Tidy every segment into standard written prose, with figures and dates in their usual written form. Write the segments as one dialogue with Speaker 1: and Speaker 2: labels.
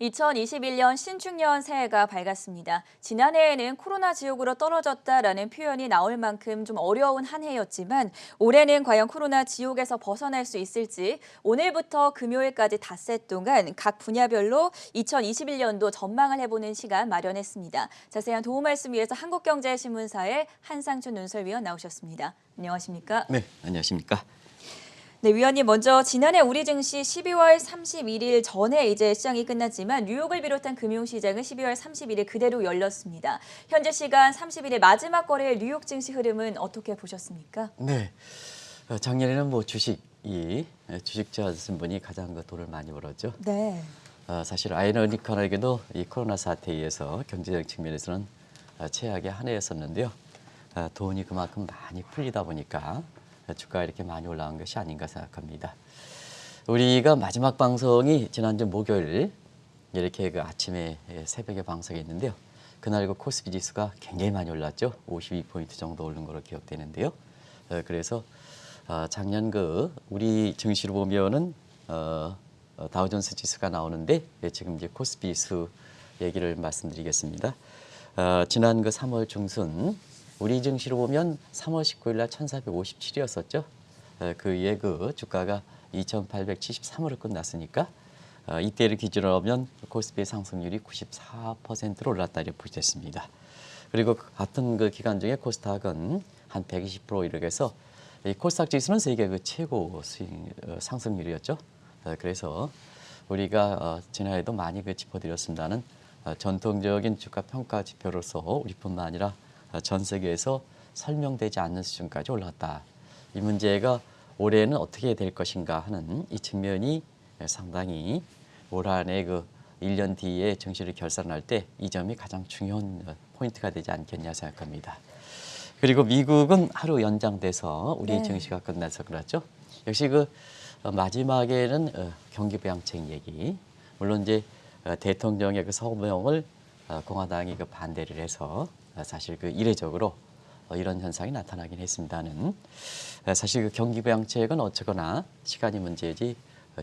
Speaker 1: 2021년 신축년 새해가 밝았습니다. 지난해에는 코로나 지옥으로 떨어졌다라는 표현이 나올 만큼 좀 어려운 한 해였지만 올해는 과연 코로나 지옥에서 벗어날 수 있을지 오늘부터 금요일까지 닷새 동안 각 분야별로 2021년도 전망을 해보는 시간 마련했습니다. 자세한 도움 말씀 위해서 한국경제신문사의 한상준 논설위원 나오셨습니다. 안녕하십니까?
Speaker 2: 네, 안녕하십니까?
Speaker 1: 네, 위원님 먼저 지난해 우리 증시 12월 31일 전에 이제 시장이 끝났지만 뉴욕을 비롯한 금융시장은 12월 31일 그대로 열렸습니다. 현재 시간 30일의 마지막 거래일 뉴욕 증시 흐름은 어떻게 보셨습니까?
Speaker 2: 네, 작년에는 주식자 신분이 가장 돈을 많이 벌었죠.
Speaker 1: 네.
Speaker 2: 사실 아이러니컬하게도 이 코로나 사태에 의해서 경제적 측면에서는 최악의 한 해였었는데요. 돈이 그만큼 많이 풀리다 보니까 주가가 이렇게 많이 올라간 것이 아닌가 생각합니다. 우리가 마지막 방송이 지난주 목요일 이렇게 아침에 새벽에 방송했는데요. 그날 그 코스피 지수가 굉장히 많이 올랐죠. 52포인트 정도 오른 걸로 기억되는데요. 그래서 작년 우리 증시로 보면은 다우존스 지수가 나오는데 지금 이제 코스피 지수 얘기를 말씀드리겠습니다. 지난 3월 중순 우리 증시로 보면 3월 19일 날 1457이었었죠. 그 이에 주가가 2873으로 끝났으니까 이때를 기준으로 하면 코스피의 상승률이 94%로 올랐다 이렇게 보셨습니다. 그리고 같은 기간 중에 코스닥은 한 120% 이렇게 해서 이 코스닥 지수는 세계 최고 상승률이었죠. 그래서 우리가 지난해도 많이 짚어드렸습니다는 전통적인 주가 평가 지표로서 우리뿐만 아니라 전 세계에서 설명되지 않는 수준까지 올랐다. 이 문제가 올해는 어떻게 될 것인가 하는 이 측면이 상당히 올 한해 1년 뒤에 증시를 결산할 때 이 점이 가장 중요한 포인트가 되지 않겠냐 생각합니다. 그리고 미국은 하루 연장돼서 우리 증시가 끝나서 그렇죠. 역시 마지막에는 경기 부양책 얘기. 물론 이제 대통령의 서명을 공화당이 반대를 해서 사실 이례적으로 이런 현상이 나타나긴 했습니다는 사실 경기 부양책은 어쩌거나 시간이 문제지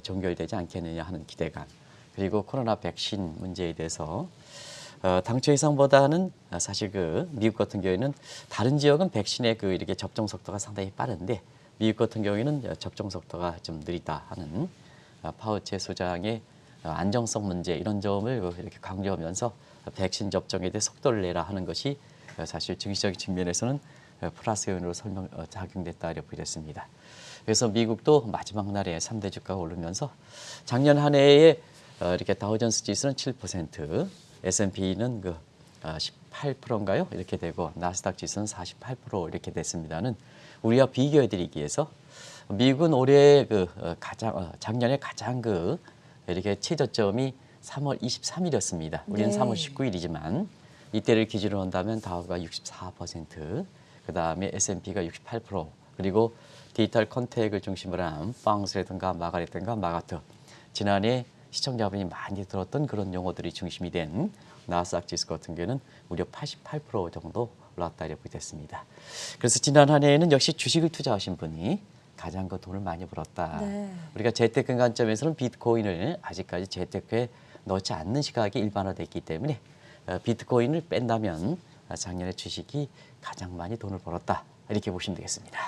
Speaker 2: 종결되지 않겠느냐 하는 기대감 그리고 코로나 백신 문제에 대해서 당초 예상보다는 사실 미국 같은 경우에는 다른 지역은 백신의 이렇게 접종 속도가 상당히 빠른데 미국 같은 경우에는 접종 속도가 좀 느리다 하는 파우치 소장의 안정성 문제 이런 점을 이렇게 강조하면서 백신 접종에 대해 속도를 내라 하는 것이 사실 증시적인 측면에서는 플러스 요인으로 작용됐다 이렇게 보였습니다. 그래서 미국도 마지막 날에 3대 주가가 오르면서 작년 한 해에 이렇게 다우존스 지수는 7%, S&P는 18%인가요? 이렇게 되고 나스닥 지수는 48% 이렇게 됐습니다는 우리와 비교해드리기 위해서 미국은 올해 작년에 가장 이렇게 최저점이 3월 23일이었습니다. 우리는 3월 19일이지만 이때를 기준으로 한다면 다우가 64%, 그 다음에 S&P가 68%, 그리고 디지털 컨택을 중심으로 한 빵스라든가 마가렛든가 마가트, 지난해 시청자분이 많이 들었던 그런 용어들이 중심이 된 나스닥 지수 같은 경우는 무려 88% 정도 올랐다 이렇게 됐습니다. 그래서 지난 한 해에는 역시 주식을 투자하신 분이 가장 돈을 많이 벌었다.
Speaker 1: 네.
Speaker 2: 우리가 재테크 관점에서는 비트코인을 아직까지 재테크에 넣지 않는 시각이 일반화됐기 때문에 비트코인을 뺀다면 작년에 주식이 가장 많이 돈을 벌었다. 이렇게 보시면 되겠습니다.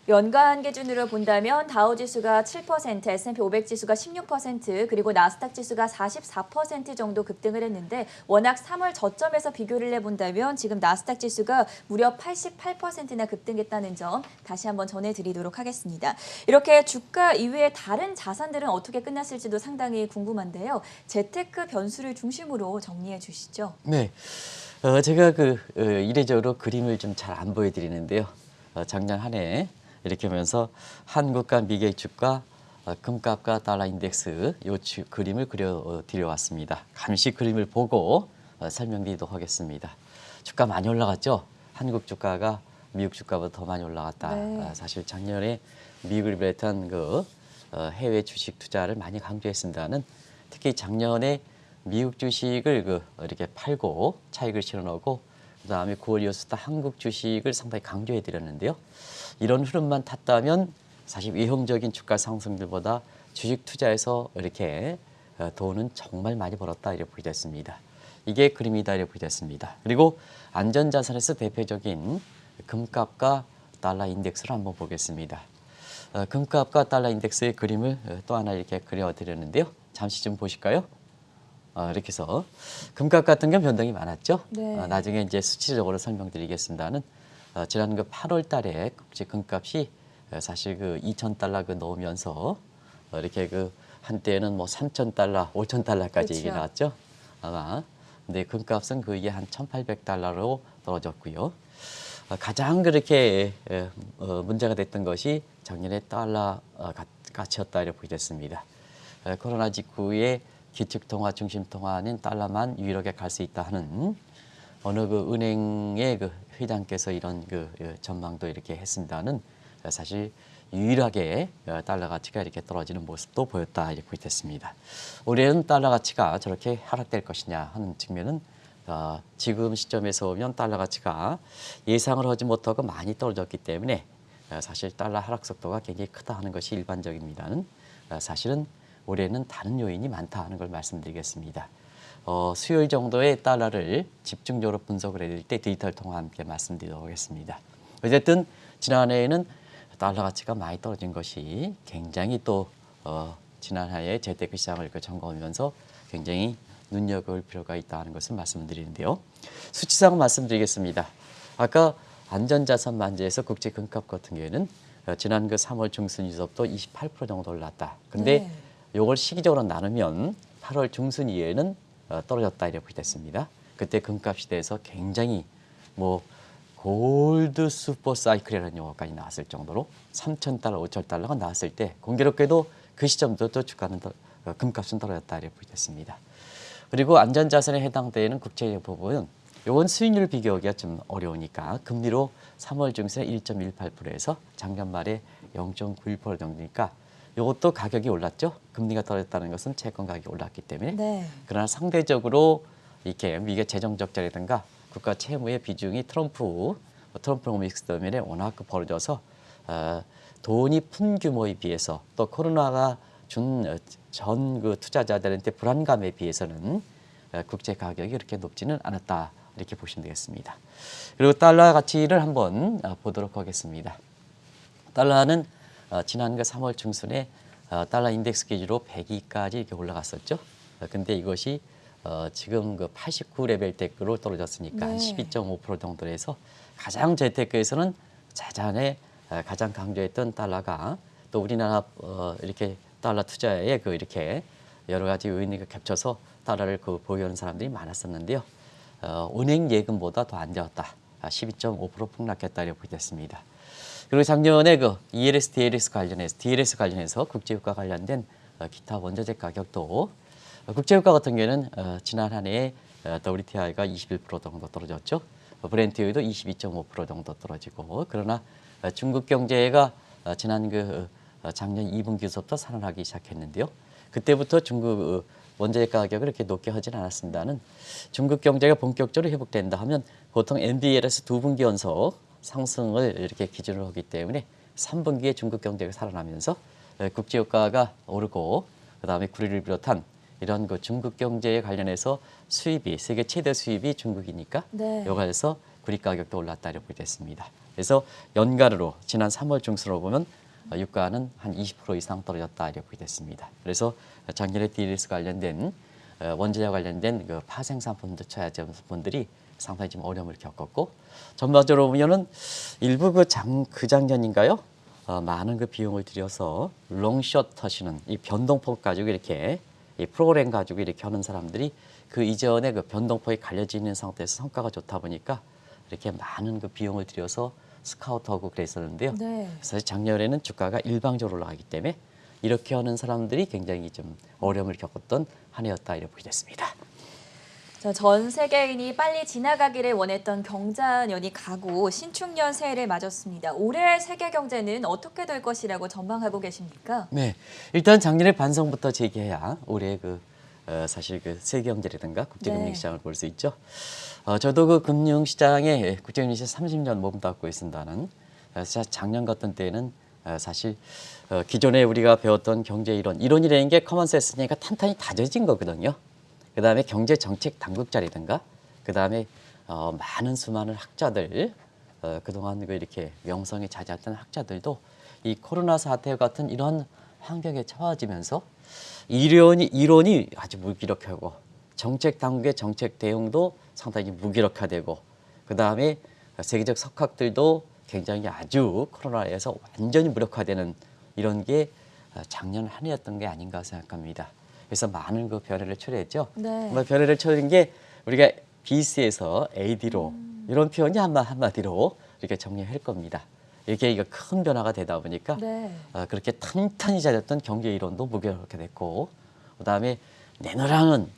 Speaker 1: 연간 기준으로 본다면 다우 지수가 7%, S&P 500 지수가 16%, 그리고 나스닥 지수가 44% 정도 급등을 했는데 워낙 3월 저점에서 비교를 해본다면 지금 나스닥 지수가 무려 88%나 급등했다는 점 다시 한번 전해드리도록 하겠습니다. 이렇게 주가 이외에 다른 자산들은 어떻게 끝났을지도 상당히 궁금한데요. 재테크 변수를 중심으로 정리해 주시죠.
Speaker 2: 네, 제가 이례적으로 그림을 좀 잘 안 보여드리는데요. 작년 한 해 이렇게 하면서 한국과 미국의 주가, 금값과 달러 인덱스 이 그림을 그려드려왔습니다. 감시 그림을 보고 설명드리도록 하겠습니다. 주가 많이 올라갔죠? 한국 주가가 미국 주가보다 더 많이 올라갔다.
Speaker 1: 네.
Speaker 2: 사실 작년에 미국을 비롯한 해외 주식 투자를 많이 강조했습니다는 특히 작년에 미국 주식을 이렇게 팔고 차익을 실어넣고 그다음에 9월 이어서 한국 주식을 상당히 강조해 드렸는데요. 이런 흐름만 탔다면 사실 외형적인 주가 상승들보다 주식 투자에서 이렇게 돈은 정말 많이 벌었다 이렇게 보게 됐습니다. 이게 그림이다 이렇게 보게 됐습니다. 그리고 안전자산에서 대표적인 금값과 달러 인덱스를 한번 보겠습니다. 금값과 달러 인덱스의 그림을 또 하나 이렇게 그려드렸는데요. 잠시 좀 보실까요? 이렇게 해서 금값 같은 경우 변동이 많았죠.
Speaker 1: 네.
Speaker 2: 나중에 이제 수치적으로 설명드리겠습니다는 지난 그 8월 달에 국제 금값이 사실 그 2,000달러 그 넣으면서 이렇게 그 한때는 뭐 3,000달러, 5,000달러까지 얘기
Speaker 1: 그렇죠.
Speaker 2: 나왔죠. 아마 근데 금값은 그게 한 1,800달러로 떨어졌고요. 가장 그렇게 문제가 됐던 것이 작년에 달러 가치였다 이렇게 보게 됐습니다. 코로나 직후에 기축통화, 중심통화는 달러만 유일하게 갈 수 있다 하는 어느 그 은행의 그 회장께서 이런 그 전망도 이렇게 했습니다는 사실 유일하게 달러 가치가 이렇게 떨어지는 모습도 보였다 이렇게 보게 됐습니다. 올해는 달러 가치가 저렇게 하락될 것이냐 하는 측면은 지금 시점에서 보면 달러 가치가 예상을 하지 못하고 많이 떨어졌기 때문에 사실 달러 하락 속도가 굉장히 크다 하는 것이 일반적입니다는 사실은 올해는 다른 요인이 많다 하는 걸 말씀드리겠습니다. 수요일 정도의 달러를 집중적으로 분석을 해드릴 때 디지털 통화 함께 말씀드리도록 하겠습니다. 어쨌든 지난해에는 달러 가치가 많이 떨어진 것이 굉장히 또 지난해에 재테크 시장을 점검하면서 굉장히 눈여겨볼 필요가 있다는 것을 말씀드리는데요. 수치상 말씀드리겠습니다. 아까 안전자산 만지에서 국제 금값 같은 경우에는 지난 그 3월 중순이서부터 28% 정도 올랐다. 근데 이걸 시기적으로 나누면 8월 중순 이후에는 떨어졌다 이렇게 됐습니다. 그때 금값이 돼서 굉장히 뭐 골드 슈퍼 사이클이라는 용어까지 나왔을 정도로 3,000달러, 5,000달러가 나왔을 때 공교롭게도 그 시점부터 주가는 금값은 떨어졌다 이렇게 됐습니다. 그리고 안전자산에 해당되는 국채 부분은 이건 수익률 비교하기가 좀 어려우니까 금리로 3월 중순에 1.18%에서 작년 말에 0.91% 정도니까 이것도 가격이 올랐죠. 금리가 떨어졌다는 것은 채권 가격이 올랐기 때문에.
Speaker 1: 네.
Speaker 2: 그러나 상대적으로 이렇게 미국의 재정 적자라든가 국가 채무의 비중이 트럼프 노믹스 때문에 워낙 벌어져서 돈이 푼 규모에 비해서 또 코로나가 준 전 그 투자자들한테 불안감에 비해서는 국제 가격이 그렇게 높지는 않았다 이렇게 보시면 되겠습니다. 그리고 달러 가치를 한번 보도록 하겠습니다. 달러는 지난 그 3월 중순에 달러 인덱스 기준으로 102까지 이렇게 올라갔었죠. 근데 이것이 지금 그 89레벨대로 떨어졌으니까 한 12.5% 정도 해서 가장 재테크에서는 자잔에 가장 강조했던 달러가 또 우리나라 이렇게 달러 투자에 그 이렇게 여러 가지 요인이 겹쳐서 달러를 그 보유하는 사람들이 많았었는데요. 은행 예금보다 더 안 좋았다. 12.5% 폭락했다 이렇게 됐습니다. 그리고 작년에 그 ELS, DLS 관련해서 국제유가 관련된 기타 원자재 가격도 국제유가 같은 경우에는 지난 한 해에 WTI가 21% 정도 떨어졌죠. 브렌트유도 22.5% 정도 떨어지고 그러나 중국 경제가 지난 그 작년 2분기부터 살아나기 시작했는데요. 그때부터 중국 원자재 가격을 이렇게 높게 하진 않았습니다는 중국 경제가 본격적으로 회복된다 하면 보통 NBL에서 2분기 연속 상승을 이렇게 기준으로 하기 때문에 3분기에 중국 경제가 살아나면서 국제유가가 오르고 그다음에 구리를 비롯한 이런 그 중국 경제에 관련해서 수입이 세계 최대 수입이 중국이니까 여기에서 구리 가격도 올랐다 이렇게 됐습니다. 그래서 연간으로 지난 3월 중순으로 보면 유가는 한 20% 이상 떨어졌다 이렇게 됐습니다. 그래서 작년에 DLS 관련된 원자재 관련된 그 파생상품들 투자자분들이 상당히 좀 어려움을 겪었고 전반적으로 보면은 일부 그 작년인가요? 많은 그 비용을 들여서 롱숏 하시는 이 변동폭 가지고 이렇게 이 프로그램 가지고 이렇게 하는 사람들이 그 이전에 그 변동폭이 갈려져 있는 상태에서 성과가 좋다 보니까 이렇게 많은 그 비용을 들여서 스카우트하고 그랬었는데요. 사실 작년에는 주가가 일방적으로 올라가기 때문에 이렇게 하는 사람들이 굉장히 좀 어려움을 겪었던 한 해였다 이렇게 됐습니다.
Speaker 1: 전 세계인이 빨리 지나가기를 원했던 경자년이 가고 신축년 새해를 맞았습니다. 올해 세계 경제는 어떻게 될 것이라고 전망하고 계십니까?
Speaker 2: 네, 일단 작년에 반성부터 제기해야 올해 그 사실 그 세계 경제라든가 국제금융 시장을 볼 수 있죠. 저도 그 금융시장에 국제금융시장 30년 몸담고 있습니다는 작년 같은 때는 사실 기존에 우리가 배웠던 경제 이론이라는 게 커먼센스니까 탄탄히 다져진 거거든요. 그다음에 경제 정책 당국자라든가 그다음에 많은 수많은 학자들 그동안 이렇게 명성이 잦았던 학자들도 이 코로나 사태 같은 이런 환경에 처해지면서 이론이 아주 무기력하고 정책 당국의 정책 대응도 상당히 무기력화되고 그다음에 세계적 석학들도 굉장히 아주 코로나에서 완전히 무력화되는 이런 게 작년 한 해였던 게 아닌가 생각합니다. 그래서 많은 그 변화를 초래했죠.
Speaker 1: 네.
Speaker 2: 변화를 초래한 게 우리가 BC에서 AD로 이런 표현이 한마디로 이렇게 정리할 겁니다. 이게 큰 변화가 되다 보니까
Speaker 1: 네.
Speaker 2: 그렇게 탄탄히 자랐던 경제 이론도 무기력하게 됐고 그다음에 내노라는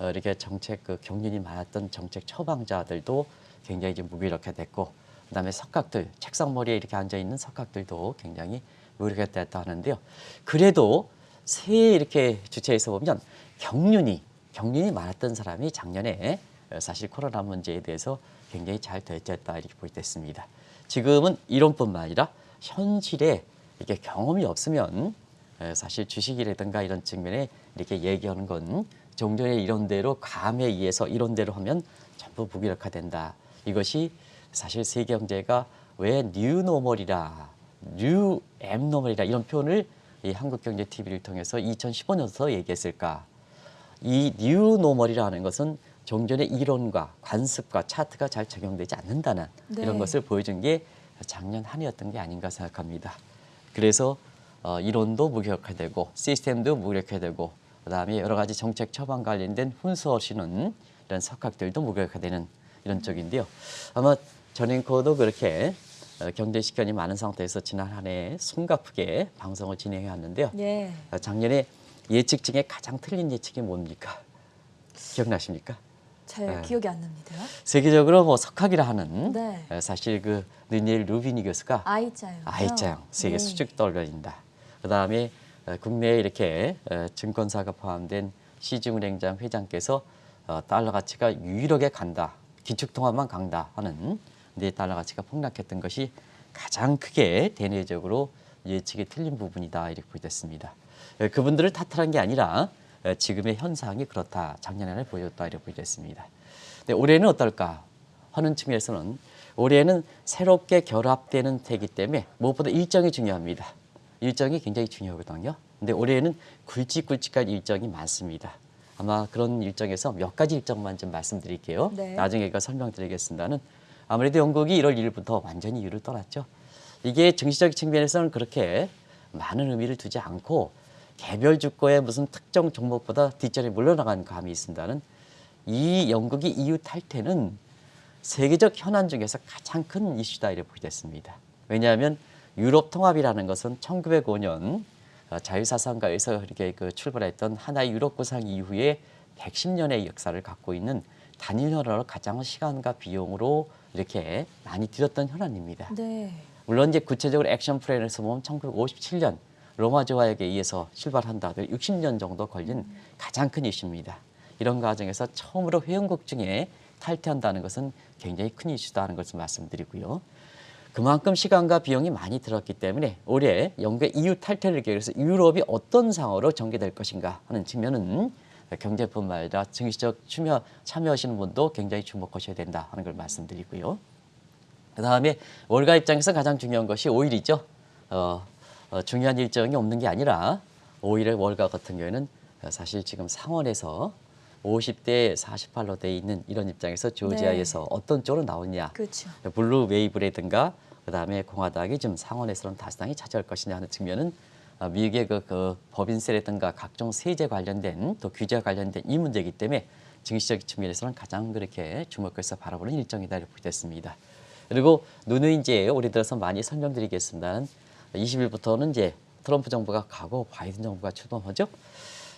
Speaker 2: 이렇게 정책 경륜이 많았던 정책 처방자들도 굉장히 이제 무기력하게 됐고 그다음에 석학들 책상 머리에 이렇게 앉아 있는 석학들도 굉장히 무기력하게 됐다 하는데요. 그래도 새해 이렇게 주체에서 보면 경륜이 많았던 사람이 작년에 사실 코로나 문제에 대해서 굉장히 잘 대처했다 이렇게 볼 때 있습니다. 지금은 이론뿐만 아니라 현실에 이렇게 경험이 없으면 사실 주식이라든가 이런 측면에 이렇게 얘기하는 건 종전의 이론대로 감에 의해서 이론대로 하면 전부 무기력화된다. 이것이 사실 세계 경제가 왜 뉴노멀이라, 뉴 앱노멀이라 이런 표현을 이 한국경제TV를 통해서 2015년부터 얘기했을까? 이 뉴노멀이라는 것은 종전의 이론과 관습과 차트가 잘 적용되지 않는다는
Speaker 1: 네.
Speaker 2: 이런 것을 보여준 게 작년 한 해였던 게 아닌가 생각합니다. 그래서 이론도 무기력화되고 시스템도 무기력화되고 그다음에 여러 가지 정책 처방 관련된 훈수하시는 이런 석학들도 무기력화되는 이런 쪽인데요. 아마 전 앵커도 그렇게 경제 식견이 많은 상태에서 지난 한 해 숨가쁘게 방송을 진행해 왔는데요.
Speaker 1: 네.
Speaker 2: 작년에 예측 중에 가장 틀린 예측이 뭡니까? 기억나십니까?
Speaker 1: 잘 기억이 안 납니다.
Speaker 2: 세계적으로 뭐 석학이라 하는
Speaker 1: 네.
Speaker 2: 사실 그 느니엘 루비니 교수가
Speaker 1: I자요.
Speaker 2: I자형 세계
Speaker 1: 네.
Speaker 2: 수직 돌려진다. 그다음에 국내에 이렇게 증권사가 포함된 시중은행장 회장께서 달러 가치가 유일하게 간다. 기축통화만 강다 하는 네 달러 가치가 폭락했던 것이 가장 크게 대내적으로 예측이 틀린 부분이다 이렇게 보였습니다. 그분들을 탓하는 게 아니라 지금의 현상이 그렇다. 작년에 보여줬다 이렇게 보였습니다. 근데 올해는 어떨까 하는 측면에서는 올해는 새롭게 결합되는 때이기 때문에 무엇보다 일정이 중요합니다. 일정이 굉장히 중요하거든요. 근데 올해는 굵직굵직한 일정이 많습니다. 아마 그런 일정에서 몇 가지 일정만 좀 말씀드릴게요.
Speaker 1: 네.
Speaker 2: 나중에 이거 설명드리겠습니다는 아무래도 영국이 1월 1일부터 완전히 이유를 떠났죠. 이게 정치적 측면에서는 그렇게 많은 의미를 두지 않고 개별 주거의 무슨 특정 종목보다 뒷전에 물러나간 감이 있습니다는 이 영국이 EU 탈퇴는 세계적 현안 중에서 가장 큰 이슈다 이렇게 보겠습니다. 왜냐하면 유럽 통합이라는 것은 1905년 자유사상가에서 이렇게 출발했던 하나의 유럽 구상 이후에 110년의 역사를 갖고 있는 단일 현안으로 가장 시간과 비용으로 이렇게 많이 들였던 현안입니다.
Speaker 1: 네.
Speaker 2: 물론 이제 구체적으로 액션 플랜에서 보면 1957년 로마 조약에 의해서 출발한다. 60년 정도 걸린 가장 큰 이슈입니다. 이런 과정에서 처음으로 회원국 중에 탈퇴한다는 것은 굉장히 큰 이슈다 하는 것을 말씀드리고요. 그만큼 시간과 비용이 많이 들었기 때문에 올해 영국의 EU 탈퇴를 계획해서 유럽이 어떤 상황으로 전개될 것인가 하는 측면은 경제뿐만 아니라 정치적 참여하시는 분도 굉장히 주목하셔야 된다 하는 걸 말씀드리고요. 그다음에 월가 입장에서 가장 중요한 것이 5일이죠. 중요한 일정이 없는 게 아니라 5일의 월가 같은 경우에는 사실 지금 상원에서 50대 48로 돼 있는 이런 입장에서 조지아에서 어떤 쪽으로 나오냐.
Speaker 1: 그렇죠.
Speaker 2: 블루 웨이브라든가 그다음에 공화당이 좀 상원에서는 다수당이 차지할 것이냐 하는 측면은 미국의 그 법인세라든가 각종 세제 관련된 또 규제 관련된 이 문제이기 때문에 정치적 측면에서는 가장 그렇게 주목해서 바라보는 일정이다 이렇게 보겠습니다. 그리고 누누이 이제 올해 들어서 많이 설명드리겠습니다는 20일부터는 이제 트럼프 정부가 가고 바이든 정부가 출범하죠.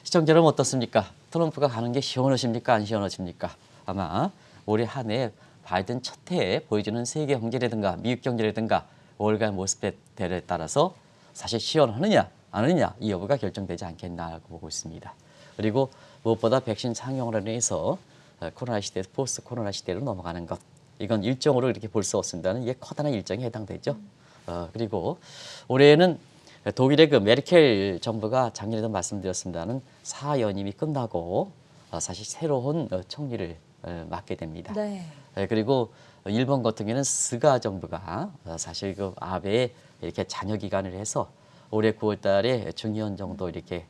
Speaker 2: 시청자 여러분 어떻습니까? 트럼프가 가는 게 시원하십니까? 안 시원하십니까? 아마 올해 한 해 바이든 첫 해에 보여주는 세계 경제라든가 미국 경제라든가 월가의 모습에 따라서 사실 시원하느냐 안 하느냐 이 여부가 결정되지 않겠나라고 보고 있습니다. 그리고 무엇보다 백신 상용으로 인해서 코로나 시대에서 포스트 코로나 시대로 넘어가는 것 이건 일정으로 이렇게 볼 수 없습니다는 이게 커다란 일정에 해당되죠. 그리고 올해는 독일의 그 메르켈 정부가 작년에도 말씀드렸습니다는 4연임이 끝나고 사실 새로운 총리를 맡게 됩니다.
Speaker 1: 네.
Speaker 2: 그리고 일본 같은 경우는 스가 정부가 사실 그 아베에 이렇게 잔여 기간을 해서 올해 9월 달에 중의원 정도 이렇게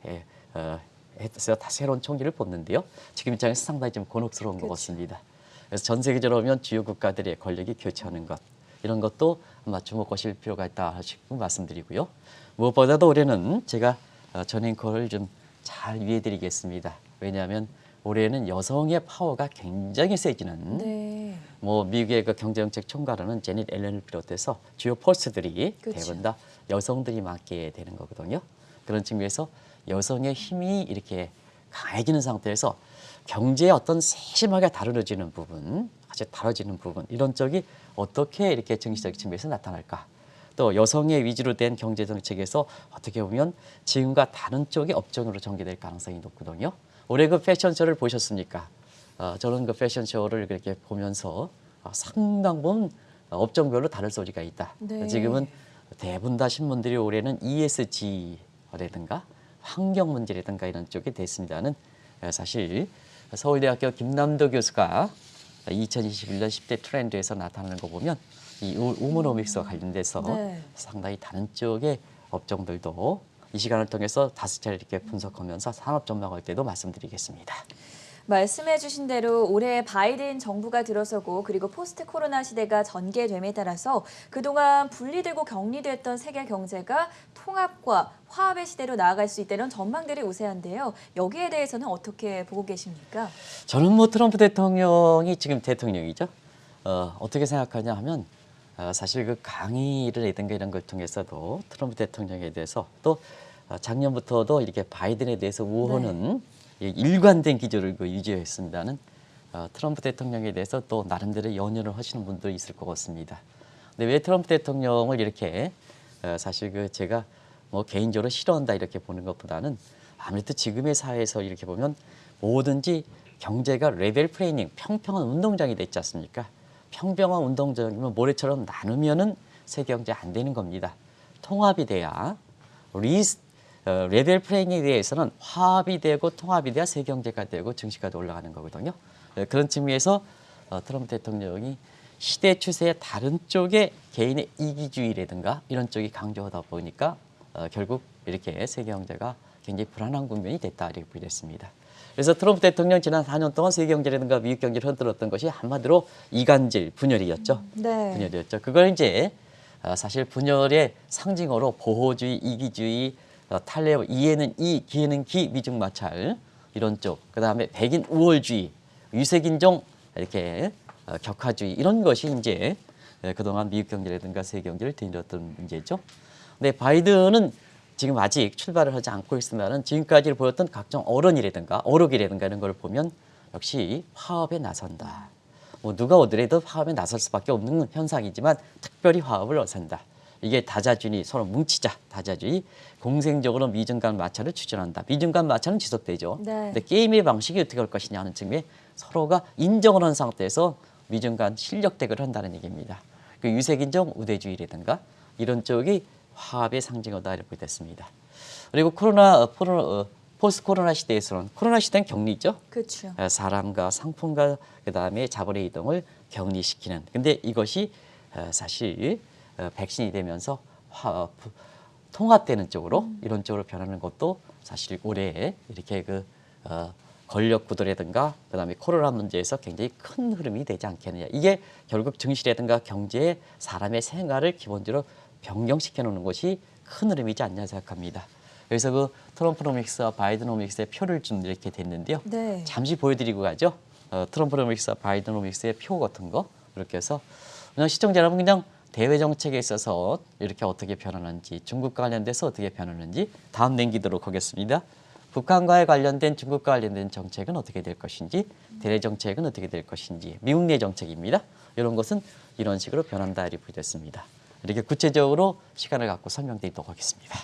Speaker 2: 해서 다 새로운 총리를 뽑는데요. 지금 입장에서 상당히 좀 곤혹스러운 것 같습니다. 그래서 전 세계적으로 보면 주요 국가들의 권력이 교체하는 것 이런 것도 아마 주목하실 필요가 있다 싶고 말씀드리고요. 무엇보다도 올해는 제가 전 앵커를 좀 잘 위해드리겠습니다. 왜냐하면 올해는 여성의 파워가 굉장히 세지는
Speaker 1: 네.
Speaker 2: 뭐 미국의 그 경제정책 총괄하는 제닛 앨런을 비롯해서 주요 폴스들이
Speaker 1: 그렇죠.
Speaker 2: 대부분 다 여성들이 맡게 되는 거거든요. 그런 측면에서 여성의 힘이 이렇게 강해지는 상태에서 경제의 어떤 세심하게 다루어지는 부분, 아주 다뤄지는 부분 이런 쪽이 어떻게 이렇게 정치적 측면에서 나타날까? 또 여성의 위주로 된 경제 정책에서 어떻게 보면 지금과 다른 쪽의 업종으로 전개될 가능성이 높거든요. 올해 그 패션쇼를 보셨습니까? 저는 그 패션쇼를 그렇게 보면서 상당 부분 업종별로 다를 소지가 있다.
Speaker 1: 네.
Speaker 2: 지금은 대부분 다 신문들이 올해는 ESG라든가 환경 문제라든가 이런 쪽이 됐습니다는 사실 서울대학교 김남도 교수가 2021년 10대 트렌드에서 나타나는 거 보면 이 우먼오믹스와 관련돼서
Speaker 1: 네.
Speaker 2: 상당히 다른 쪽의 업종들도 이 시간을 통해서 다섯 차례 이렇게 분석하면서 산업 전망할 때도 말씀드리겠습니다.
Speaker 1: 말씀해 주신 대로 올해 바이든 정부가 들어서고 그리고 포스트 코로나 시대가 전개됨에 따라서 그동안 분리되고 격리됐던 세계 경제가 통합과 화합의 시대로 나아갈 수 있다는 전망들이 우세한데요. 여기에 대해서는 어떻게 보고 계십니까?
Speaker 2: 저는 뭐 트럼프 대통령이 지금 대통령이죠. 어떻게 생각하냐 하면 사실 그 강의를 하든가 이런 걸 통해서도 트럼프 대통령에 대해서 또 작년부터도 이렇게 바이든에 대해서 우호는 일관된 기조를 유지했습니다는 트럼프 대통령에 대해서 또 나름대로 연연을 하시는 분들이 있을 것 같습니다. 근데 왜 트럼프 대통령을 이렇게 사실 그 제가 뭐 개인적으로 싫어한다 이렇게 보는 것보다는 아무래도 지금의 사회에서 이렇게 보면 뭐든지 경제가 레벨 플레이닝 평평한 운동장이 됐지 않습니까? 평평한 운동장이면 모래처럼 나누면은 세계 경제 안 되는 겁니다. 통합이 돼야 레벨 플레이에 대해서는 화합이 되고 통합이 돼야 세계 경제가 되고 증시가 올라가는 거거든요. 그런 측면에서 트럼프 대통령이 시대 추세의 다른 쪽에 개인의 이기주의라든가 이런 쪽이 강조하다 보니까 결국 이렇게 세계 경제가 굉장히 불안한 국면이 됐다 이렇게 보겠습니다. 그래서 트럼프 대통령 지난 4년 동안 세계 경제라든가 미국 경제를 흔들었던 것이 한마디로 이간질, 분열이었죠.
Speaker 1: 네.
Speaker 2: 분열이었죠. 그걸 이제 사실 분열의 상징으로 보호주의, 이기주의, 탈레, 이에는 이, 기에는 기, 미중 마찰 이런 쪽, 그다음에 백인 우월주의, 유색인종 이렇게 격화주의 이런 것이 이제 그동안 미국 경제라든가 세계 경제를 뒤흔들었던 문제죠. 근데 바이든은 지금 아직 출발을 하지 않고 있으면은 지금까지 보였던 각종 어른이라든가 어록이라든가 이런 걸 보면 역시 화합에 나선다. 뭐 누가 오더라도 화합에 나설 수밖에 없는 현상이지만 특별히 화합을 어선다. 이게 다자주의 서로 뭉치자 다자주의 공생적으로 미중 간 마찰을 추진한다. 미중 간 마찰은 지속되죠.
Speaker 1: 네.
Speaker 2: 근데 게임의 방식이 어떻게 할 것이냐 하는 측면에 서로가 인정을 한 상태에서 미중 간 실력 대결을 한다는 얘기입니다. 그 유색인종 우대주의라든가 이런 쪽이 화합의 상징이다 이렇게 됐습니다. 그리고 포스트 코로나 시대에서는 코로나 시대는 격리죠.
Speaker 1: 그렇죠.
Speaker 2: 사람과 상품과 그다음에 자본의 이동을 격리시키는. 근데 이것이 사실 백신이 되면서 통합되는 쪽으로 이런 쪽으로 변하는 것도 사실 올해 이렇게 그 권력 구도라든가 그다음에 코로나 문제에서 굉장히 큰 흐름이 되지 않겠느냐. 이게 결국 증시라든가 경제에 사람의 생활을 기본적으로 변경시켜 놓는 것이 큰 흐름이지 않냐 생각합니다. 그래서 그 트럼프노믹스와 바이든노믹스의 표를 좀 이렇게 됐는데요.
Speaker 1: 네.
Speaker 2: 잠시 보여드리고 가죠. 트럼프노믹스와 바이든노믹스의 표 같은 거 이렇게 해서 그냥 시청자 여러분 그냥 대외 정책에 있어서 이렇게 어떻게 변하는지 중국과 관련돼서 어떻게 변하는지 다음 남기도록 하겠습니다. 북한과의 관련된 중국과 관련된 정책은 어떻게 될 것인지 대외 정책은 어떻게 될 것인지 미국 내 정책입니다. 이런 것은 이런 식으로 변한다 이렇게 됐습니다. 이렇게 구체적으로 시간을 갖고 설명드리도록 하겠습니다.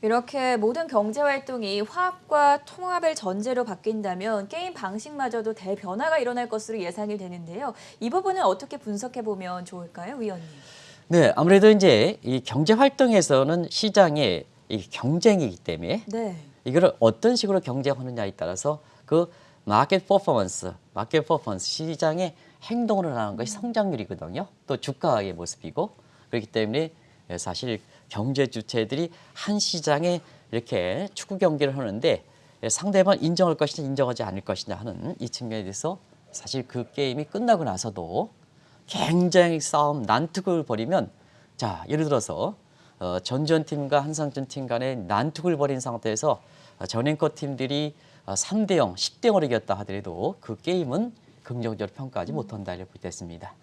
Speaker 1: 이렇게 모든 경제 활동이 화합과 통합을 전제로 바뀐다면 게임 방식마저도 대변화가 일어날 것으로 예상이 되는데요. 이 부분은 어떻게 분석해 보면 좋을까요, 위원님?
Speaker 2: 네, 아무래도 이제 이 경제 활동에서는 시장의 이 경쟁이기 때문에
Speaker 1: 네.
Speaker 2: 이거를 어떤 식으로 경쟁하느냐에 따라서 그 마켓 퍼포먼스 시장의 행동을 하는 것이 성장률이거든요. 또 주가의 모습이고 그렇기 때문에 사실 경제 주체들이 한 시장에 이렇게 축구 경기를 하는데 상대방 인정할 것이냐 인정하지 않을 것이냐 하는 이 측면에 대해서 사실 그 게임이 끝나고 나서도 굉장히 싸움 난투극을 벌이면 자 예를 들어서 전전팀과 한상준팀 간에 난투극을 벌인 상태에서 전앵커 팀들이 3대 0, 10대 0으로 이겼다 하더라도 그 게임은 긍정적으로 평가하지 못한다 이렇게 보겠습니다.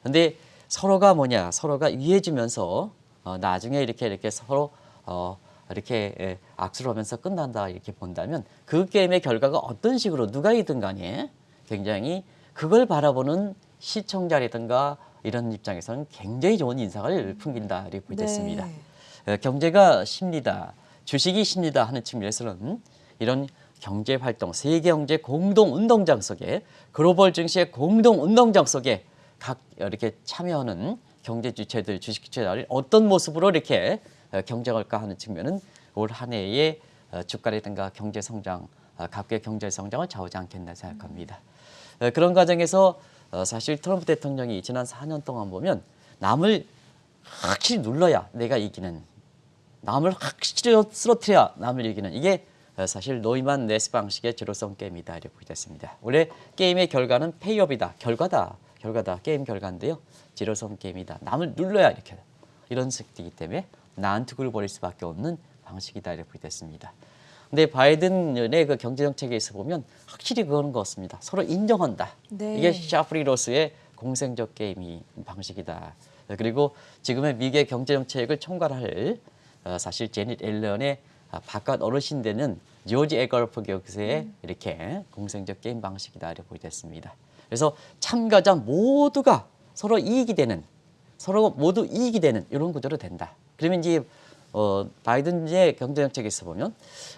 Speaker 2: 근데 서로가 뭐냐 서로가 위해지면서 나중에 이렇게 서로 이렇게 악수를 하면서 끝난다 이렇게 본다면 그 게임의 결과가 어떤 식으로 누가 이든 간에 굉장히 그걸 바라보는 시청자라든가 이런 입장에서는 굉장히 좋은 인상을 풍긴다 이렇게 보겠습니다. 경제가 심리다, 주식이 심리다 하는 측면에서는 이런 경제 활동, 세계 경제 공동 운동장 속에 글로벌 증시의 공동 운동장 속에 각 이렇게 참여하는 경제 주체들, 주식 주체들이 어떤 모습으로 이렇게 경쟁할까 하는 측면은 올 한 해의 주가라든가 경제 성장, 각국의 경제 성장을 좌우하지 않겠나 생각합니다. 그런 과정에서 사실 트럼프 대통령이 지난 4년 동안 보면 남을 확실히 눌러야 내가 이기는, 남을 확실히 쓰러뜨려야 남을 이기는 이게 사실 노이만 네스 방식의 제로섬 게임이다 이렇게 보겠습니다. 원래 게임의 결과는 페이업이다, 결과다, 게임 결과인데요. 제로섬 게임이다. 남을 눌러야 이렇게 이런 식이기 때문에 난투극을 벌일 수밖에 없는 방식이다 이렇게 보겠습니다. 근데 바이든의 그 경제 정책에서 보면 확실히 그거는 것 같습니다. 서로 인정한다.
Speaker 1: 네.
Speaker 2: 이게 샤프리로스의 공생적 게임이 방식이다. 그리고 지금의 미국의 경제 정책을 총괄할 사실 제닛 앨런의 바깥 어르신 되는 조지 에거프 교수의 이렇게 공생적 게임 방식이다 이렇게 보겠습니다. 그래서 참가자 모두가 서로 이익이 되는, 서로 모두 이익이 되는 이런 구조로 된다. 그러면 이제 바이든의 경제 정책에서 보면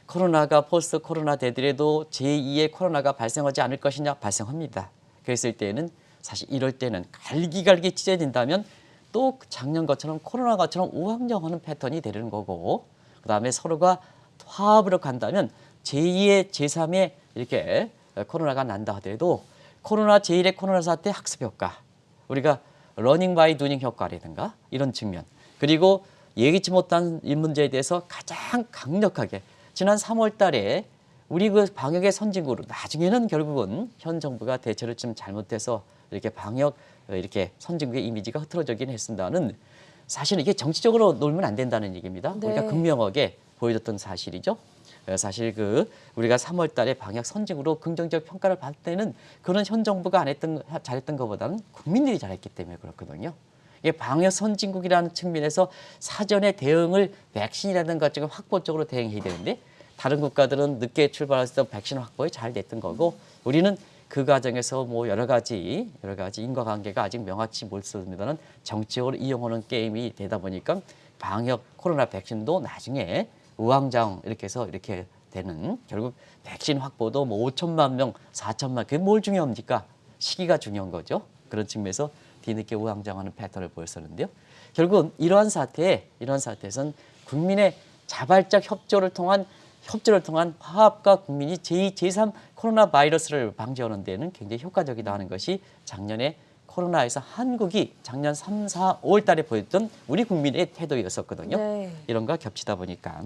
Speaker 2: 코로나가 포스트 코로나 되더라도 제2의 코로나가 발생하지 않을 것이냐 발생합니다. 그랬을 때는 사실 이럴 때는 갈기갈기 찢어진다면 또 작년 것처럼 코로나 것처럼 우왕좌왕하는 패턴이 되는 거고 그다음에 서로가 화합으로 간다면 제2의 제3의 이렇게 코로나가 난다 하더라도 코로나 제1의 코로나 사태 학습 효과 우리가 러닝 바이 두닝 효과라든가 이런 측면 그리고 예기치 못한 이 문제에 대해서 가장 강력하게 지난 3월 달에 우리 그 방역의 선진국으로 나중에는 결국은 현 정부가 대처를 좀 잘못해서 이렇게 방역 이렇게 선진국의 이미지가 흐트러지긴 했습니다는 사실은 이게 정치적으로 놀면 안 된다는 얘기입니다.
Speaker 1: 네.
Speaker 2: 우리가 극명하게 보여줬던 사실이죠. 사실 그 우리가 3월 달에 방역 선진국으로 긍정적 평가를 받을 때는 그런 현 정부가 잘했던 것보다는 국민들이 잘했기 때문에 그렇거든요. 이게 방역 선진국이라는 측면에서 사전에 대응을 백신이라든가 지금 확보적으로 대응해야 되는데 다른 국가들은 늦게 출발해서 백신 확보에 잘 됐던 거고 우리는 그 과정에서 뭐 여러 가지 인과관계가 아직 명확치 못습니다는 정치적으로 이용하는 게임이 되다 보니까 방역 코로나 백신도 나중에 우왕좌왕 이렇게 해서 이렇게 되는 결국 백신 확보도 뭐 5천만 명, 4천만 그게 뭘 중요합니까? 시기가 중요한 거죠. 그런 측면에서 뒤늦게 우왕좌왕하는 패턴을 보였었는데요. 결국은 이러한 사태에선 국민의 자발적 협조를 통한 화합과 국민이 제2, 제3 코로나 바이러스를 방지하는 데는 굉장히 효과적이다 하는 것이 작년에 코로나에서 한국이 작년 3, 4, 5월 달에 보였던 우리 국민의 태도였었거든요.
Speaker 1: 네.
Speaker 2: 이런 거 겹치다 보니까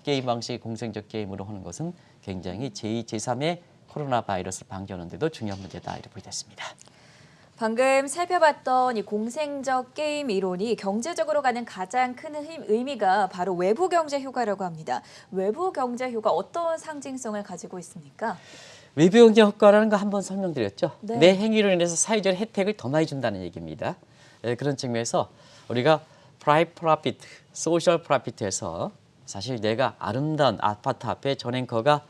Speaker 2: 게임 방식이 공생적 게임으로 하는 것은 굉장히 제2, 제3의 코로나 바이러스를 방지하는 데도 중요한 문제다 이렇게 보겠습니다.
Speaker 1: 방금 살펴봤던 이 공생적 게임 이론이 경제적으로 가는 가장 큰 의미가 바로 외부 경제 효과라고 합니다. 외부 경제 효과 어떤 상징성을 가지고 있습니까?
Speaker 2: 외부 경제 효과라는 거 한번 설명드렸죠.
Speaker 1: 네.
Speaker 2: 내 행위로 인해서 사회적 혜택을 더 많이 준다는 얘기입니다. 그런 측면에서 우리가 프라이빗 프로피트, 소셜 프로피트에서 사실 내가 아름다운 아파트 앞에 전 앵커가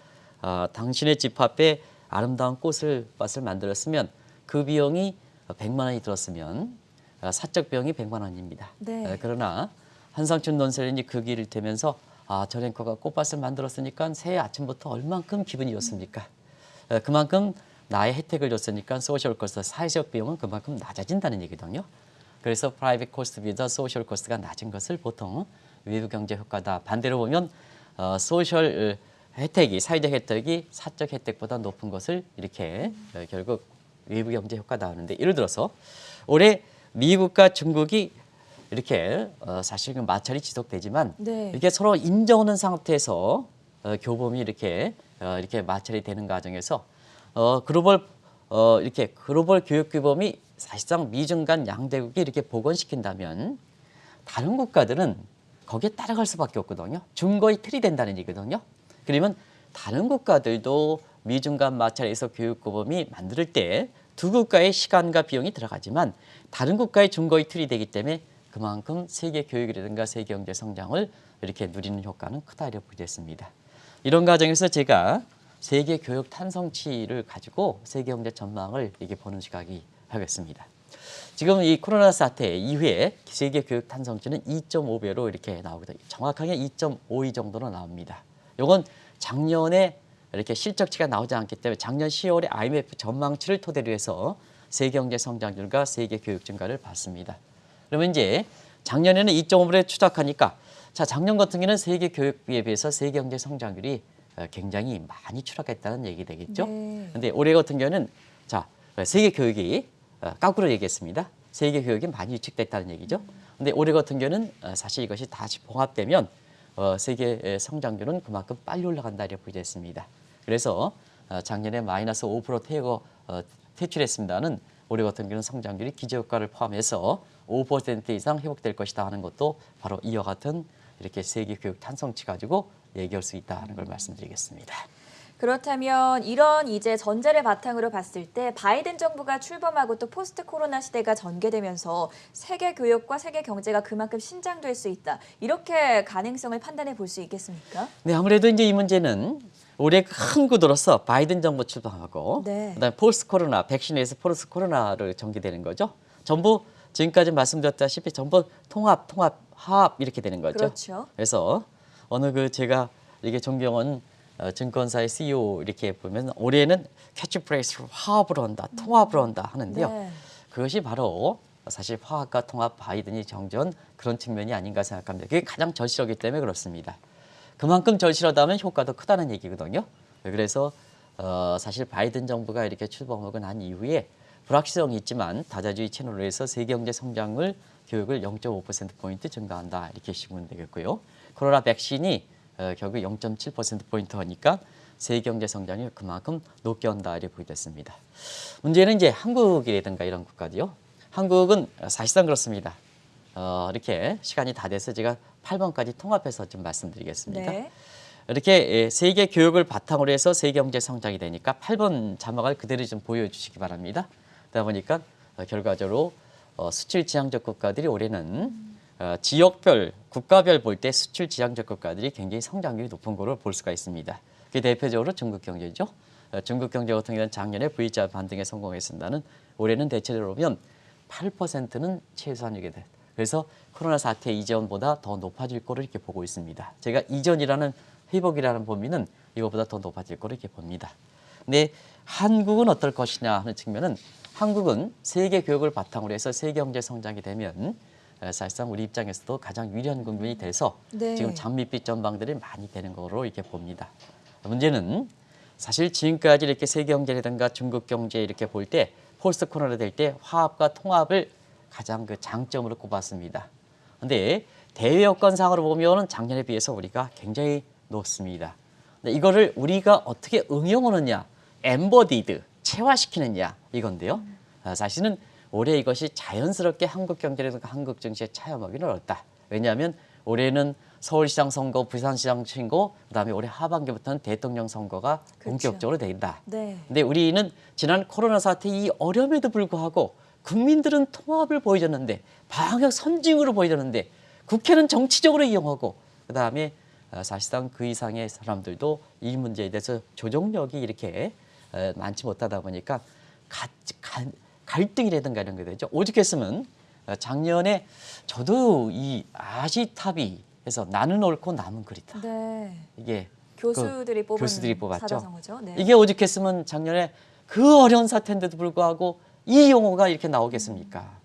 Speaker 2: 당신의 집 앞에 아름다운 밭을 만들었으면 그 비용이 100만 원이 들었으면 사적 비용이 100만 원입니다.
Speaker 1: 네.
Speaker 2: 그러나 한상춘 논설인이 그 길을 되면서 전 앵커가 꽃밭을 만들었으니까 새해 아침부터 얼만큼 기분이 좋습니까? 그만큼 나의 혜택을 줬으니까 소셜 코스트 사회적 비용은 그만큼 낮아진다는 얘기거든요. 그래서 프라이빗 코스트보다 소셜 코스트가 낮은 것을 보통 외부 경제 효과다. 반대로 보면 소셜 혜택이 사회적 혜택이 사적 혜택보다 높은 것을 이렇게 결국 외부 경제 효과다 하는데 예를 들어서 올해 미국과 중국이 이렇게 사실 그 마찰이 지속되지만
Speaker 1: 네.
Speaker 2: 이렇게 서로 인정하는 상태에서 교범이 이렇게 마찰이 되는 과정에서 이렇게 글로벌 교육 규범이 사실상 미중 간 양대국이 이렇게 복원시킨다면 다른 국가들은 거기에 따라갈 수밖에 없거든요. 중거의 틀이 된다는 얘기거든요. 그러면 다른 국가들도 미중 간 마찰에서 교육 규범이 만들 때 두 국가의 시간과 비용이 들어가지만 다른 국가의 중거의 틀이 되기 때문에 그만큼 세계 교육이라든가 세계 경제 성장을 이렇게 누리는 효과는 크다 이렇게 보겠습니다. 이런 과정에서 제가 세계 교육 탄성치를 가지고 세계 경제 전망을 이렇게 보는 시각이 하겠습니다. 지금 이 코로나 사태 이후에 세계 교육 탄성치는 2.5배로 이렇게 나오거든요. 정확하게 2.52 정도로 나옵니다. 이건 작년에 이렇게 실적치가 나오지 않기 때문에 작년 10월에 IMF 전망치를 토대로 해서 세계 경제 성장률과 세계 교육 증가를 봤습니다. 그러면 이제 작년에는 2.5배를 추락하니까 자 작년 같은 경우는 세계 교육비에 비해서 세계 경제 성장률이 굉장히 많이 추락했다는 얘기 되겠죠.
Speaker 1: 네.
Speaker 2: 근데 올해 같은 경우는 자 세계 교육이 거꾸로 얘기했습니다. 세계 교육이 많이 위축됐다는 얘기죠. 근데 올해 같은 경우는 사실 이것이 다시 봉합되면 세계 성장률은 그만큼 빨리 올라간다 이렇게 보겠습니다. 그래서 작년에 마이너스 5% 퇴출했습니다는 올해 같은 경우는 성장률이 기저효과를 포함해서 5% 이상 회복될 것이다 하는 것도 바로 이와 같은 이렇게 세계 교육 탄성치 가지고 얘기할 수 있다 하는 걸 말씀드리겠습니다.
Speaker 1: 그렇다면 이런 이제 전제를 바탕으로 봤을 때 바이든 정부가 출범하고 또 포스트 코로나 시대가 전개되면서 세계 교육과 세계 경제가 그만큼 신장될 수 있다. 이렇게 가능성을 판단해 볼 수 있겠습니까?
Speaker 2: 네, 아무래도 이제 이 문제는 올해 큰 구도로서 바이든 정부 출범하고
Speaker 1: 네.
Speaker 2: 그다음에 포스트 코로나 백신에서 포스트 코로나를 전개되는 거죠. 전부 지금까지 말씀드렸다시피 전부 통합, 화합 이렇게 되는 거죠.
Speaker 1: 그렇죠.
Speaker 2: 그래서 어느 제가 이게 존경한 증권사의 CEO 이렇게 보면 올해는 캐치프레이스로 화합으로 한다, 통합으로 한다 하는데요.
Speaker 1: 네.
Speaker 2: 그것이 바로 사실 화합과 통합 바이든이 정전 그런 측면이 아닌가 생각합니다. 그게 가장 절실하기 때문에 그렇습니다. 그만큼 절실하다면 효과도 크다는 얘기거든요. 그래서 사실 바이든 정부가 이렇게 출범하고 난 이후에 불확실성이 있지만 다자주의 채널로 해서 세계 경제 성장을 교육을 0.5%포인트 증가한다 이렇게 보시면 되겠고요. 코로나 백신이 결국 0.7%포인트 하니까 세계 경제 성장이 그만큼 높게 온다 이렇게 보겠습니다. 문제는 이제 한국이라든가 이런 국가들요. 한국은 사실상 그렇습니다. 이렇게 시간이 다 돼서 제가 8번까지 통합해서 좀 말씀드리겠습니다.
Speaker 1: 네.
Speaker 2: 이렇게 세계 교육을 바탕으로 해서 세계 경제 성장이 되니까 8번 자막을 그대로 좀 보여주시기 바랍니다. 그러다 보니까 결과적으로 수출 지향적 국가들이 올해는 지역별, 국가별 볼 때 수출 지향적 국가들이 굉장히 성장률이 높은 거를 볼 수가 있습니다. 그게 대표적으로 중국 경제죠. 중국 경제 같은 경우는 작년에 V자 반등에 성공했습니다는 올해는 대체로 보면 8%는 최소한이게 돼. 그래서 코로나 사태 이전보다 더 높아질 거를 이렇게 보고 있습니다. 제가 이전이라는 회복이라는 범위는 이것보다 더 높아질 거를 이렇게 봅니다. 근데 한국은 어떨 것이냐 하는 측면은 한국은 세계 교육을 바탕으로 해서 세계 경제 성장이 되면 사실상 우리 입장에서도 가장 유리한 국면이 돼서
Speaker 1: 네.
Speaker 2: 지금 장밋빛 전망들이 많이 되는 거로 이렇게 봅니다. 문제는 사실 지금까지 이렇게 세계 경제라든가 중국 경제 이렇게 볼 때 포스트 코로나 될 때 화합과 통합을 가장 그 장점으로 꼽았습니다. 그런데 대외 여건상으로 보면 작년에 비해서 우리가 굉장히 높습니다. 근데 이거를 우리가 어떻게 응용하느냐, 엠버디드, 체화시키느냐 이건데요. 사실은 올해 이것이 자연스럽게 한국 경제라든가 한국 증시에 차용하기는 어렵다. 왜냐하면 올해는 서울시장 선거, 부산시장 선거, 그다음에 올해 하반기부터는 대통령 선거가
Speaker 1: 그렇죠.
Speaker 2: 본격적으로 된다.
Speaker 1: 네.
Speaker 2: 근데 우리는 지난 코로나 사태 이 어려움에도 불구하고 국민들은 통합을 보여줬는데 방역 선진으로 보여줬는데 국회는 정치적으로 이용하고 그다음에 사실상 그 이상의 사람들도 이 문제에 대해서 조정력이 이렇게 많지 못하다 보니까 갈등이라든가 이런 게 되죠. 오죽했으면 작년에 저도 이 아시타비 해서 나는 옳고 남은 그리다.
Speaker 1: 네.
Speaker 2: 이게
Speaker 1: 교수들이 뽑은
Speaker 2: 교수들이 뽑았죠.
Speaker 1: 사자성어죠. 네.
Speaker 2: 이게 오죽했으면 작년에 그 어려운 사태인데도 불구하고 이 용어가 이렇게 나오겠습니까?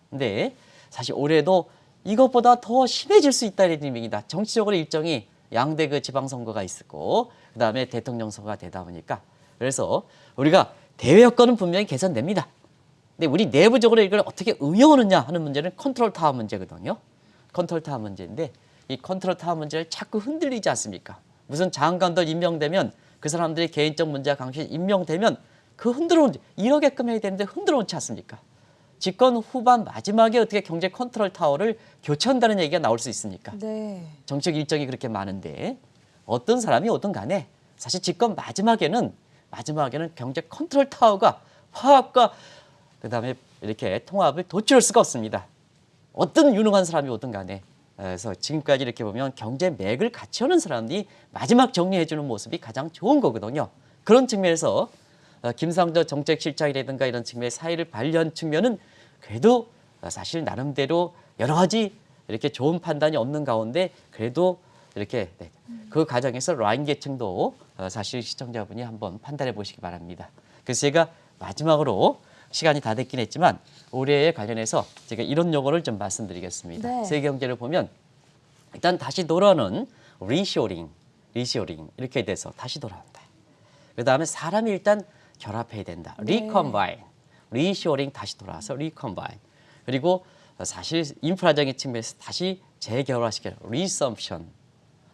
Speaker 2: 근데 사실 올해도 이것보다 더 심해질 수 있다는 의미입니다. 정치적으로 일정이 양대 그 지방선거가 있었고 그다음에 대통령 선거가 되다 보니까 그래서 우리가 대외 여건은 분명히 개선됩니다. 근데 우리 내부적으로 이걸 어떻게 응용하느냐 하는 문제는 컨트롤 타워 문제거든요. 컨트롤 타워 문제인데 이 컨트롤 타워 문제를 자꾸 흔들리지 않습니까? 무슨 장관들 임명되면 그 사람들의 개인적 문제와 강시 임명되면 그 흔들어 이러게끔 해야 되는데 흔들어 놓지 않습니까? 집권 후반 마지막에 어떻게 경제 컨트롤 타워를 교체한다는 얘기가 나올 수 있습니까?
Speaker 1: 네.
Speaker 2: 정책 일정이 그렇게 많은데 어떤 사람이 오든 간에 사실 집권 마지막에는 경제 컨트롤 타워가 화합과 그다음에 이렇게 통합을 도출할 수가 없습니다. 어떤 유능한 사람이 오든 간에. 그래서 지금까지 이렇게 보면 경제 맥을 같이 하는 사람들이 마지막 정리해주는 모습이 가장 좋은 거거든요. 그런 측면에서 김상조 정책실장이라든가 이런 측면의 사의를 발휘한 측면은 그래도 사실 나름대로 여러 가지 이렇게 좋은 판단이 없는 가운데 그래도 이렇게 그 과정에서 라인 계층도 사실 시청자분이 한번 판단해 보시기 바랍니다. 그래서 제가 마지막으로 시간이 다 됐긴 했지만 올해에 관련해서 제가 이런 용어를 좀 말씀드리겠습니다.
Speaker 1: 네.
Speaker 2: 세계 경제를 보면 일단 다시 돌아오는 리쇼링 이렇게 돼서 다시 돌아온다. 그다음에 사람이 일단 결합해야 된다. 리컴바인, 리쇼링 다시 돌아와서 리컴바인. 그리고 사실 인프라적인 측면에서 다시 재개발시켜 리섬션.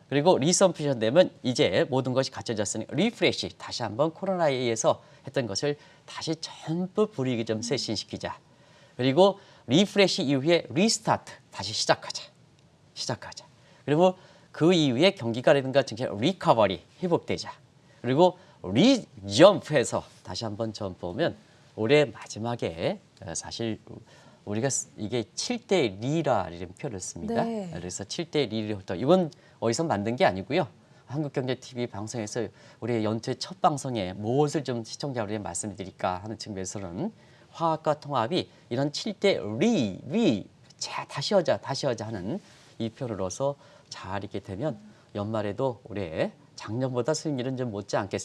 Speaker 2: 그리고 리섬션 되면 이제 모든 것이 갖춰졌으니 리프레시 다시 한번 코로나에 의해서 했던 것을 다시 전부 분위기 좀 쇄신시키자. 그리고 리프레시 이후에 리스타트 다시 시작하자. 그리고 그 이후에 경기가라든가 증시 리커버리 회복되자. 그리고 리점프해서 다시 한번 점프하면 올해 마지막에 사실 우리가 이게 7대 리라 이런 표현을 씁니다.
Speaker 1: 네.
Speaker 2: 그래서 7대 리부터 이건 어디서 만든 게 아니고요. 한국경제TV 방송에서 우리 연초의 첫 방송에 무엇을 좀 시청자분에게 말씀드릴까 하는 측면에서는 화합과 통합이 이런 7대 다시 하자 하는 이 표로서 잘 있게 되면 연말에도 올해 작년보다 수익률은 좀 못지않게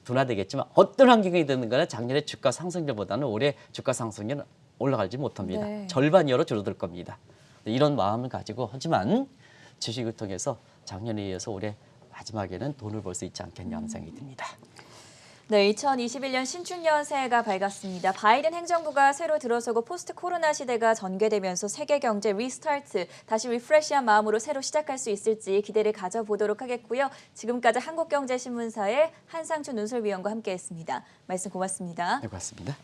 Speaker 2: 둔화되겠지만 어떤 환경이 되는 거나 작년에 주가 상승률보다는 올해 주가 상승률은 올라가지 못합니다.
Speaker 1: 네.
Speaker 2: 절반 이하로 줄어들 겁니다. 이런 마음을 가지고 하지만 주식을 통해서 작년에 이어서 올해 마지막에는 돈을 벌 수 있지 않겠냐 하는 생각이 듭니다.
Speaker 1: 네, 2021년 신축년 새해가 밝았습니다. 바이든 행정부가 새로 들어서고 포스트 코로나 시대가 전개되면서 세계 경제 리스타트, 다시 리프레시한 마음으로 새로 시작할 수 있을지 기대를 가져보도록 하겠고요. 지금까지 한국경제신문사의 한상춘 논설위원과 함께했습니다. 말씀 고맙습니다.
Speaker 2: 네, 고맙습니다.